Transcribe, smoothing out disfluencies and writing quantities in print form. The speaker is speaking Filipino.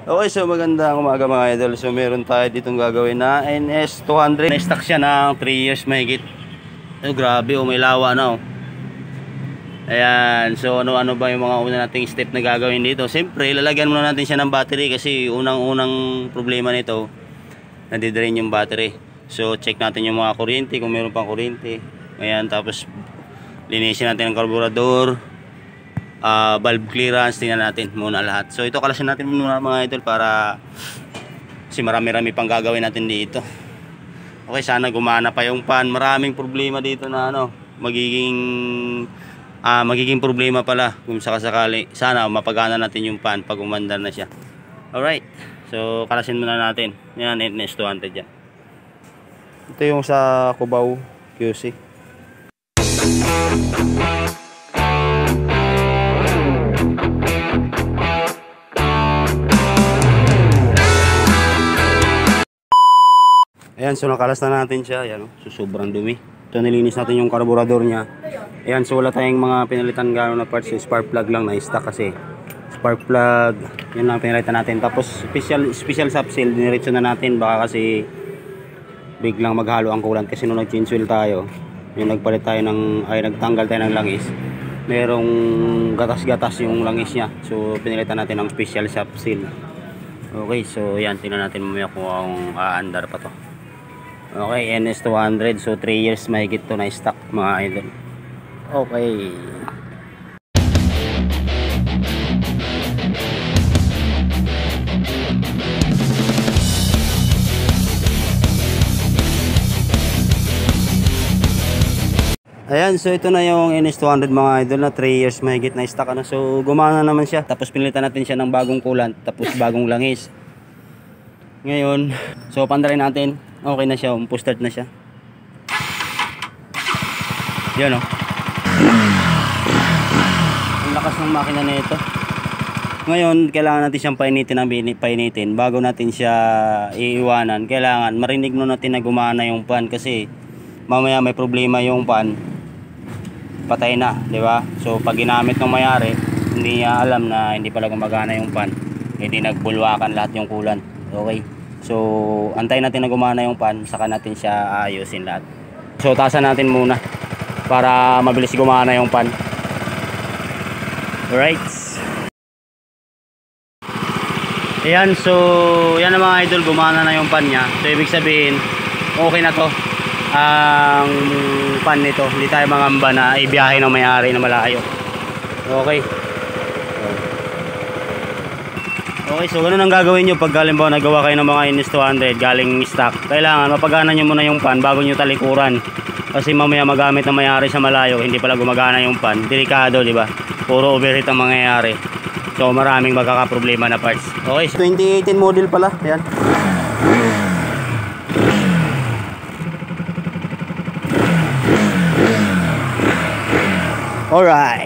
Okay, so magandang umaga mga idol. So meron tayo ditong gagawin na NS200. Na-stock siya ng 3 years mahigit. Oh, grabe, oh, may lawa na, oh. Ayan, so ano ba yung mga una nating step na gagawin dito? Siyempre, lalagyan muna natin siya ng battery kasi unang-unang problema nito, nadidrain yung battery. So check natin yung mga kuryente, kung meron pang kuryente. Ayan, tapos linisin natin ang carburetor, valve clearance, tingnan natin muna lahat. So ito kalasin natin muna mga idol para kasi marami-rami pang gagawin natin dito. Okay, sana gumana pa yung pan. Maraming problema dito na magiging problema pala kung sakasakali. Sana mapagana natin yung pan pag umandar na siya. Alright, so kalasin muna natin. Yan, NS200 yan. Ito yung sa Cubao QC. Ayan, so nakalas na natin siya. Ayan, so sobrang dumi. Ito, nilinis natin yung carburetor niya. Ayan, so wala tayong mga pinalitan gano'n na parts. Spark plug lang na stock kasi. Spark plug, yun lang pinalitan natin. Tapos special subseal, diniretso na natin. Baka kasi biglang maghalo ang coolant. Kasi nung nag-change oil tayo, yung nagtanggal tayo ng langis, merong gatas-gatas yung langis niya. So pinalitan natin ng special subseal. Okay, so yan, tingnan natin mamaya kung aandar pa to. Okay, NS200. So 3 years mahigit to na stock mga idol. Okay. Ayan, so ito na yung NS200 mga idol na 3 years mahigit na stock. So gumana naman siya. Tapos pinilitan natin siya ng bagong coolant, tapos bagong langis. Ngayon, so pandarin natin. Okay na siya, push-start na siya. Yan, oh. Ang lakas ng makina na ito. Ngayon, kailangan natin siyang painitin. Bago natin siya iiwanan, kailangan marinig muna natin na gumana yung pan. Kasi mamaya may problema yung pan, patay na, di ba? So pag ginamit ng mayari, hindi niya alam na hindi pala gumagana yung pan. Hindi nagbulwakan lahat yung coolant. Okay. So, antayin natin na gumana yung pan, saka natin siya ayusin lahat. So, tasan natin muna para mabilis gumana yung pan. Alright. Ayan, so, yan na mga idol, gumana na yung pan niya. So, ibig sabihin, okay na to. Ang pan nito, hindi tayo mangamba na ibiyahe ng may-ari na malayo. Okay. Okay, so ganun ang gagawin nyo pag halimbawa nagawa kayo ng mga NS200 galing stock. Kailangan mapagana nyo muna yung pan bago nyo talikuran. Kasi mamaya magamit na mayari sa malayo, hindi pala gumagana yung pan. Delikado, di ba? Puro overheat ang mangyayari. So maraming magkakaproblema na parts. Okay, 2018 model pala. Ayan. Alright.